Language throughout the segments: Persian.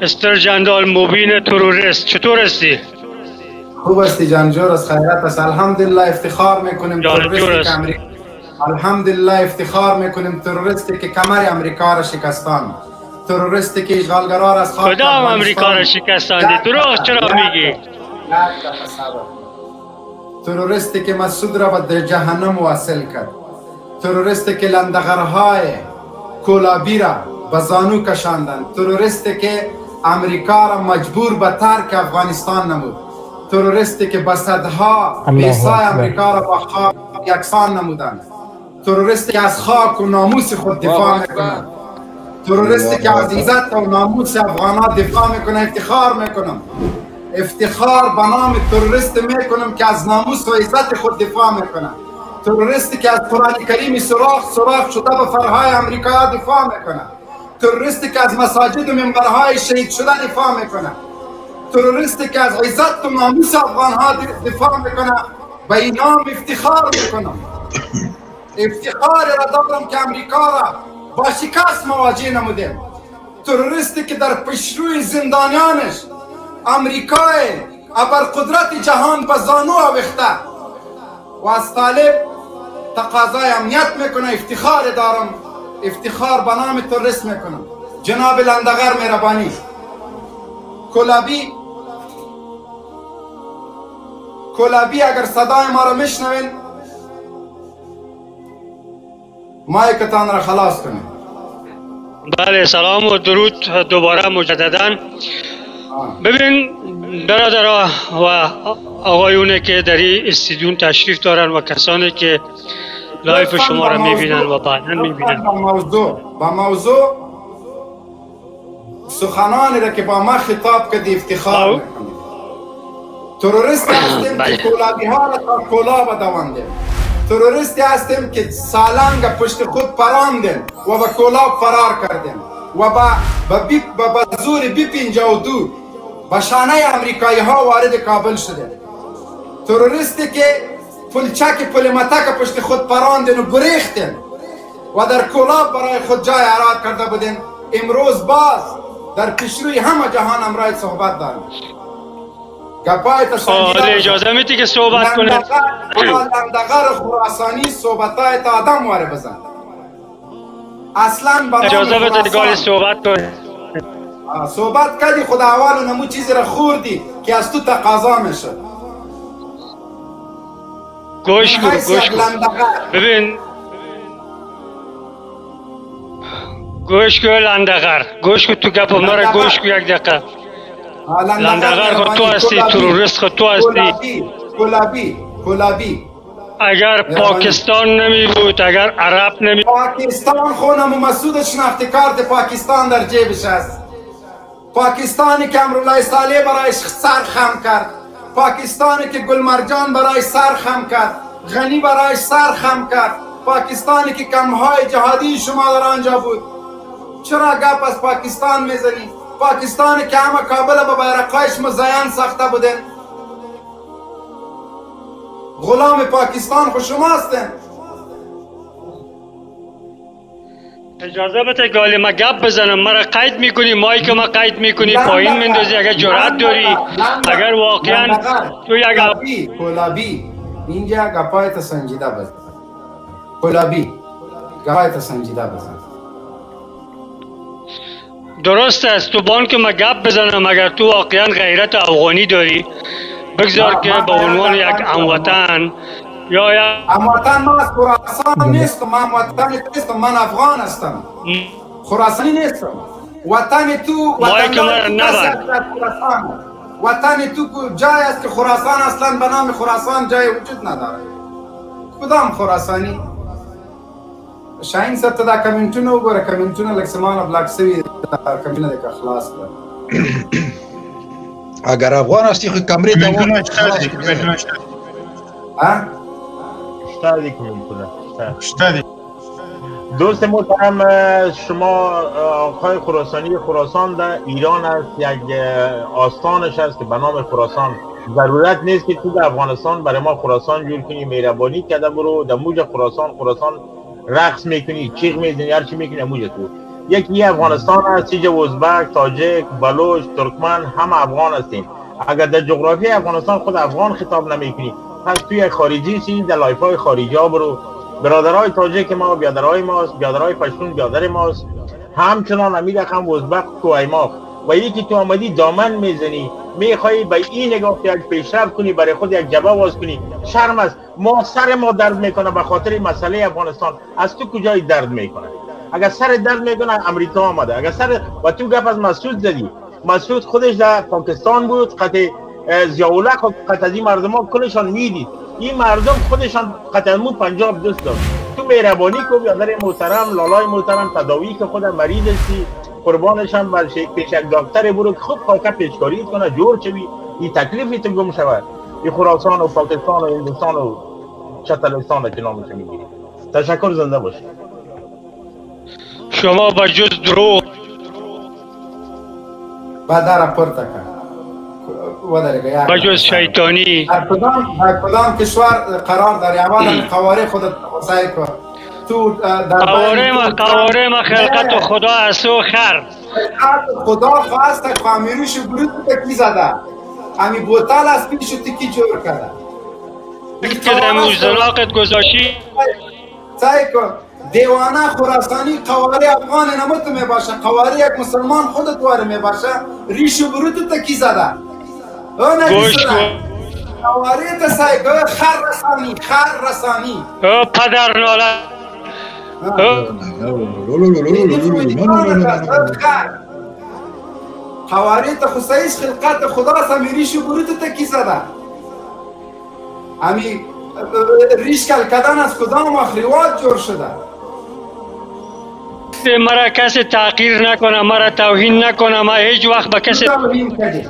استر جندال مبین تروریست، چطور هستی؟ خوب هستی جان، جور است، خیرت است. الحمدلله افتخار میکنیم تروریستی که امریکا، الحمدلله افتخار میکنیم تروریستی که کمر امریکا را شکستان، تروریستی که اشغالگرا را از خاک کدام امریکا را شکستاندی؟ دروغ چرا میگی؟ تروریستی که مسعود را به جهنم وصل کرد، تروریستی که لندغرهای کولابی را به زانو کشاندند، تروریستی که امریکا را مجبور به ترک افغانستان نمود، تروریستی که به صدها پیسای امریکا را با خاک یکسان نمودند، تروریستی که از خاک و ناموس خود دفاع میکنند، تروریستی که از عزت و ناموس افغانان دفاع میکنه. افتخار میکنم، افتخار به نام تروریست میکنم که از ناموس و عزت خود دفاع میکنه، تروریستی که از قرآن کریم سوراخ شده به فرهای امریکا دفاع میکنه، تروریستی که از مساجد و منبرهای شهید شده دفاع میکنه، تروریستی که از عزت و ناموس افغانها دفاع میکنه. به این نام افتخار میکنم، افتخار را دارم که امریکا را با شکست مواجه نمودیم. تروریستی که در پیشروی زندانیانش امریکای ابرقدرت جهان به زانو آویخته و از طالب تقاضای امنیت میکنه. افتخار دارم، افتخار به نام تروریست میکنم. جناب لندغر مهربانی، کولابی اگر صدای ما را میشنوین مایکتان را خلاص کنید. بله، سلام و درود دوباره مجددا. ببین برادرها و آقایونه که در این استودیو تشریف دارن و کسانی که لایف شما را میبینن و بعدا میبینن، با موضوع سخنانی را که با ما خطاب کردی افتخار میکنیم. تروریستی هستیم که کولابی ها را تا کولاب دوانده، تروریستی هستیم که سالنگ پشت خود پراندیم و به کولاب فرار کردیم و به زور B-52 به شانه امریکایی ها وارد کابل شدیم. تروریستی که پلچک پلمتک پشت خود پراندیم و گریختیم و در کولاب برای خود جای اعراض کرده بودیم. امروز باز در پیشروی همه جهان امرای صحبت داریم. اجازه میدی که صحبت کنید؟ لندغر خراسانی صحبتای تا آدم واره بزن. اصلا اجازه بده گالی صحبت کنید. صحبت کردی خدا اول نمو چیزی را خوردی که از تو تقاضا میشه. گوش کن. ببین گوش کن لندغر، گوش کن تو گپ ما را گوش کن یک دقیقه. لندغر خود تو هستی، تروریست خود تو هستی. کولابی اگر پاکستان نمی بود، اگر عرب نمی بود، پاکستان خونم و مسعود شناختی کارت پاکستان در جیبش است. پاکستانی که امرالله صالح برایش سر خم کرد، پاکستانی که گلمرجان برایش سر خم کرد، غنی برایش سر خم کرد، پاکستانی که کمهای جهادی شما در آنجا بود. چرا گپ از پاکستان میزنی؟ پاکستانی که همه کابل به بیرقایش مزین ساخته بودن. غلام پاکستان خود شما هستین. اجازه بده گالی ما گپ بزنم. مرا قید میکنی، مایک ما قید میکنی، پایین مندازی اگر جرأت داری. اگر واقعا تو یک کولابی اینجا گپایت سنجیده بزن. کولابی گپایت سنجیده بزن. درست است، تو بانک ما گپ بزنم. اگر تو واقعا غیرت افغانی داری بگذار که به عنوان یک هموطن یا یک هموطن، من از خراسان نیستم، من هموطن نیستم، من افغان هستم، خراسانی نیستم. وطن تو وطن تو جای است که خراسان اصلا به نام خراسان جای وجود نداره. کدام خراسانی؟ شاین صاحب ته دا کمنټونه وګوره، کمنټونه لږ سمانه بلاک سوي، کمنټونه د خلاص کړه. اگر افغان هستی خو کمرې ته شتا دوست محترم، شما آقای خراسانی، خراسان در ایران است، یک آستانش است که به نام خراسان. ضرورت نیست که تو در افغانستان برای ما خراسان جور کنی. مهربانی کرده برو در موج خراسان رقص میکنی، چیغ میزنی، هر چی میکنی موج تو. یکی افغانستان است، اینجا ازبک، تاجک، بلوچ، ترکمن هم افغان هستیم. اگر در جغرافی افغانستان خود افغان خطاب نمیکنی، پس توی خارجی چی در لایف های خارجی ها برو. برادرای تاجک ما بیادرای ماست، بیادرای پشتون بیادر ماست، همچنان امیر رقم ازبک تو ما. و یکی تو آمدی دامن میزنی، میخوایی به این نگاه یک پیشرفت کنی، برای خود یک جبه باز کنی. شرم است. ما سر ما درد میکنه به خاطر مسئله افغانستان. از تو کجای درد میکنه؟ اگر سر درد میکنه امریکا آمده. اگر سر و تو گپ از مسعود زدی، مسعود خودش در پاکستان بود، قطع ضیاءالحق قطع از این مردم ها کلشان میدید. این مردم خودشان قطع مو پنجاب دوست داشت. تو مهربانی کو بیادر محترم، لالای محترم، تداوی که خود مریض هستی، قربانش هم بر پیش یک دکتر برو که خوب خاکه پیشکاری کنه، جور چوی این تکلیفی تو گم شود. این خراسان و پاکستان و هندوستان و چتلستان که نامش میگیری. تشکر، زنده باش. شما با جز دروغ بدر پرته کرد با جز شیطانی در کدام کشور قرار داری؟ اول قواره خودت سعی کن. تو قواره ما خلقت خدا است و خر خدا خواست که فامیروش برود تکی زده، امی بوتال از پیشو تکی جور کرده که در موزناقت گذاشی. سعی کن. دیوانه خراسانی قواره افغان نمت می باشه، قواره یک مسلمان خودت واره می باشه، ریشو برود تکی زده. گوش کن. قواره تا سعی کن. خر رسانی پدر ناله قواره تا خصایص خلقت خدا سمیریشو برود تکی زده. امی ریش کل کردن از کدام اخریوات جور شده. مرا کسی تحقیر نکنه، مرا توهین نکنه، ما هیچ وقت به کسی توهین کردی.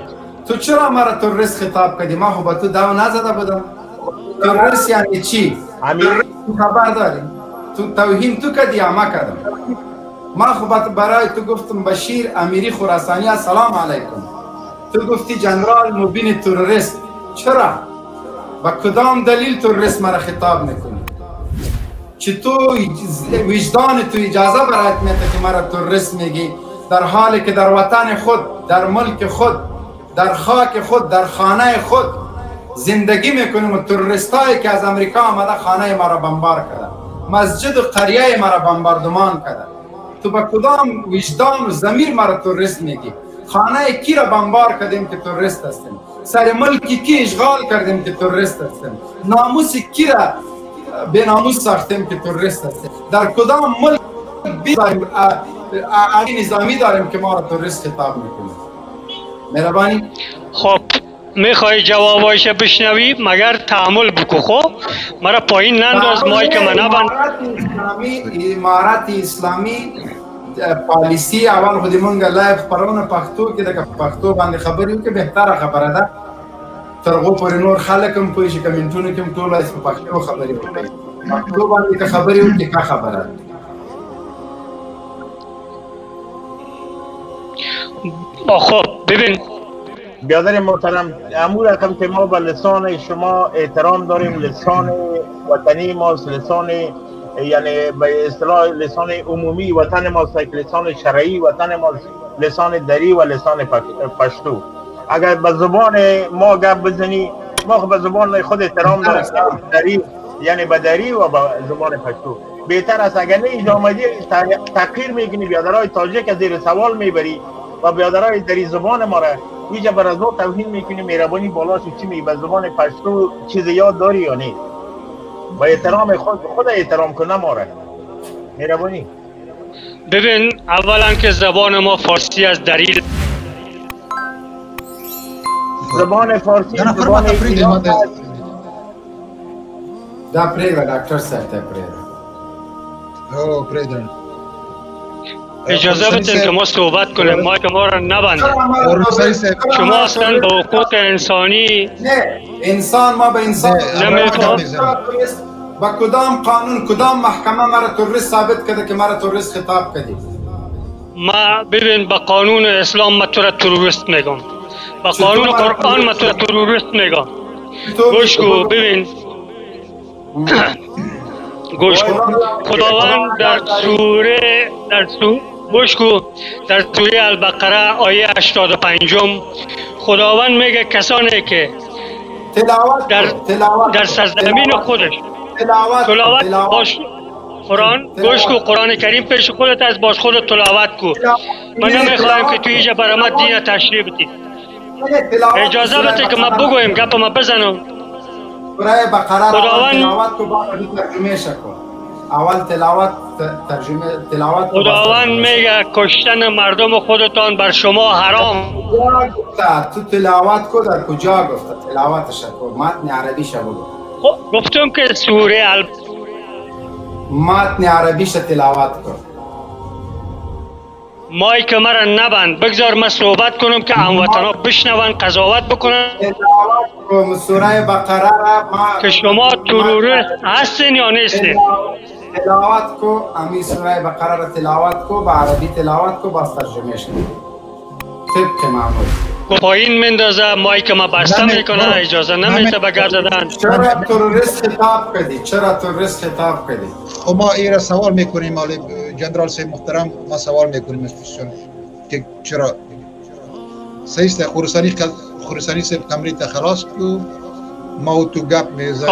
تو چرا مرا تروریست خطاب کردی؟ ما خب تو داو نزده بودم. تروریست یعنی چی؟ خبر داری؟ تو توهین تو کردی یا ما کردم؟ ما خب برای تو گفتم بشیر امیری خراسانی السلام علیکم. تو گفتی جنرال مبین تروریست. چرا؟ با کدام دلیل تروریست مرا خطاب میکنی؟ چی تو وجدان تو اجازه برایت میده که مرا تروریست میگی، در حالی که در وطن خود، در ملک خود، در خاک خود، در خانه خود زندگی میکنیم و تروریستایی که از امریکا آمده خانه مرا بمبار کرده، مسجد و قریه مرا بمباردمان کرده. تو با کدام وجدان و ضمیر مرا تروریست میگی؟ خانه کی را بمبار کردیم که تروریست هستیم؟ سر ملکی کی اشغال کردیم که تروریست هستیم؟ ناموس کی را به ناموس ساختیم که تروریست هستیم؟ در کدام ملک عقلی نظامی داریم که ما را تروریست خطاب میکنیم؟ مهربانی. خب میخوای جوابایش بشنوی مگر تحمل بکو. خب مرا پایین ننداز، مایی که من نبند. امارت اسلامی پالیسی اول خودی منگا لایف پرون پختو که دکا پختو باندې خبرې که بهتره خبره ده ترغو پورې نور خلک هم پوه شي کمنټونه کې هم ټول په پښتو خبرې وکړي. پښتو باندې که خبرې وکړي ښه خبره ده. خب ببین بیادر محترم، امور رقم که ما به لسان شما احترام داریم، لسان وطنی ماست، لسان یعنی به اصطلاح لسان عمومی وطن ماست، لسان شرعی وطن ماست، لسان دری و لسان پشتو. اگر به زبان ما گپ بزنی، ما به زبان خود احترام داریم، دری یعنی به دری و به زبان پشتو. بهتر است اگر نه اینجا آمدی تحقیر میکنی، بیادرهای تاجک از زیر سوال میبری و بیادرهای دری زبان ما را اینجا بر از ما توهین میکنی. مهربانی بالاش چی می به زبان پشتو چیز یاد داری یا نه؟ با احترام خود احترام کنه ما را. مهربانی. ببین اولا که زبان ما فارسی از دلیل زبان فارسی زبان ایران دا پریده دکتر صاحب دا پریده. او پریده. اجازه بدین که ما صحبت کنیم، ما که ما را نبندیم. شما اصلا با حقوق انسانی نه انسان ما به انسان نمیفهم. با کدام قانون کدام محکمه مرا تروریست ثابت کرده که مرا تروریست خطاب کردی؟ ما ببین با قانون اسلام ما تو را تروریست میگم، با قانون قرآن ما تو را تروریست میگم. گوش کو ببین گوش کن. خداوند در گوش کو در سوره البقره آیه 85 خداوند میگه کسانی که در سرزمین خودش تلاوت باش قرآن گوش کو قرآن کریم پیش خودت از باش خودت تلاوت کو. من نمیخوایم که تو اینجا برای ما دین تشریح بدی. اجازه بده که ما بگویم گپ ما بزنم. سوره بقره تلاوت کو بعد ترجمه شکو. اول تلاوت خداوند میگه کشتن مردم خودتان بر شما حرام. تو تلاوت کو در کجا گفته؟ تلاوتش کو متن عربیش بگو. گفتم که سوره متن عربیش تلاوت کو. مایک مرا نبند بگذار من صحبت کنم که هموطنا بشنون قضاوت بکنن. تلاوت کو سوره بقره را که شما تروریست هستین یا نیستین. تلاوت کو امی سوره بقره را تلاوت کو به عربی تلاوت کو باز ترجمهش کن طبق معمول. پایین مندازه مایک ما بسته میکنه اجازه نمیده به گپ زدن. چرا تروریست خطاب کردی؟ چرا تروریست خطاب کردی؟ خب ما این را سوال میکنیم ولی جنرال صاحب محترم ما سوال میکنیم که چرا سیست خراسانی صاحب کمری تا خلاص کو ما تو گپ میزنیم.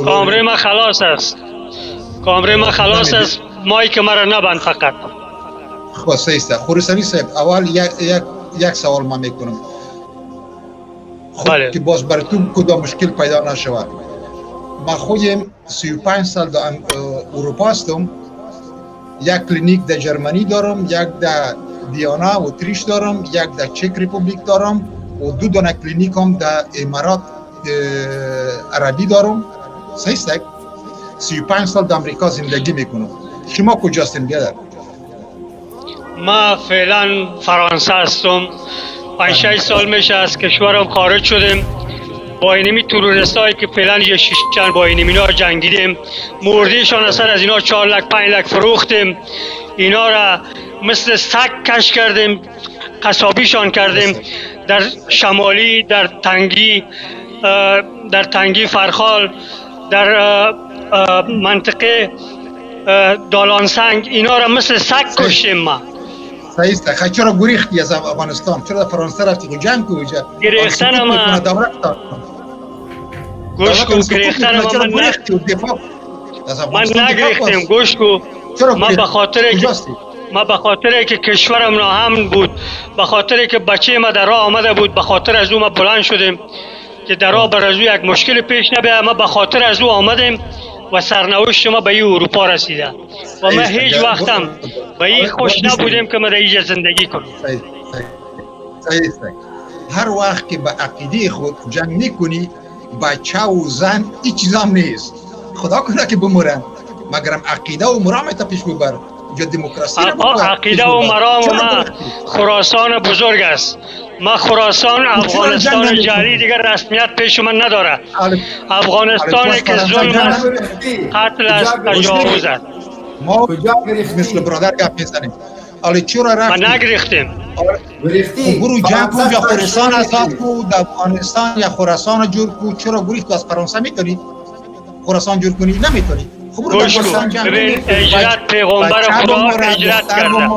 کامره ما خلاص است. کامره ما خلاص است مایک مرا نبند فقط. خب سیست خراسانی صاحب اول یک سوال ما میکنم. خب که باز بر تو کدام مشکل پیدا نشود. ما خودم 35 سال در اروپا هستم. یک کلینیک در جرمنی دارم، یک در ویانا و اتریش دارم، یک در چک ریپوبلیک دارم و دو دانه کلینیک هم در امارات عربی دارم. صحیح است. 35 سال در امریکا زندگی میکنم. شما کجا هستین بیادر؟ ما فعلا فرانسه هستم. 5-6 سال میشه از کشورم خارج شدیم. با اینمی تروریستایی که فعلا یه شیشتن با اینمینا جنگیدیم، مردیشان اثر از اینا 4 لک 5 لک فروختیم. اینا را مثل سگ کش کردیم، قصابیشان کردیم. در شمالی، در تنگی فرخال، در منطقه دالانسنگ اینا را مثل سگ کشتیم ما. صحیح است. چرا گریختی از افغانستان؟ چرا در فرانسه رفتی که جنگ کنی؟ گریختن ما گوش کن گریختن من نگریختم. گوش کن ما به خاطر که کشورم ناامن بود، به خاطر که بچه ما در راه آمده بود، به خاطر از او ما بلند شدیم که در راه بر از او یک مشکل پیش نبیاید. ما به خاطر از او آمدیم و سرنوشت ما به این اروپا رسیده و ما هیچ وقتم به این خوش نبودیم که ما در اینجا زندگی کنیم. صحیح است. هر وقت که به عقیده خود جنگ میکنی بچه و زن این چیزا هم نیست. خدا کنه که بمرن، مگرم عقیده و مرامت پیش ببر. جو دموکراسی عقیده و مرام ما خراسان بزرگ است. ما خراسان افغانستان جاری دیگر رسمیت پیش من نداره. افغانستانی که ظلم است، قتل است، تجاوز است. ما مثل برادر گپ میزنیم. ولی چرا رفتی؟ ما نگریختیم. برو جنگ کن یا خراسان آزاد کو، در افغانستان یا خراسان جور کو. چرا گریخت؟ از فرانسه میتونی خراسان جور کنی؟ نمیتونی. گوش کن ببین اجرت پیغمبر خدا اجرت کرده.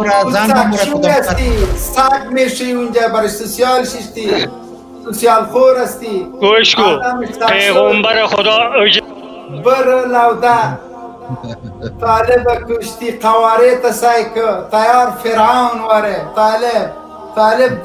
سگ میشی اونجا برای سوسیال شیستی، سوسیال خور هستی. گوش کن پیغمبر خدا برو لوده طالب کشتی قواره تسای که تیار فرعون وره طالب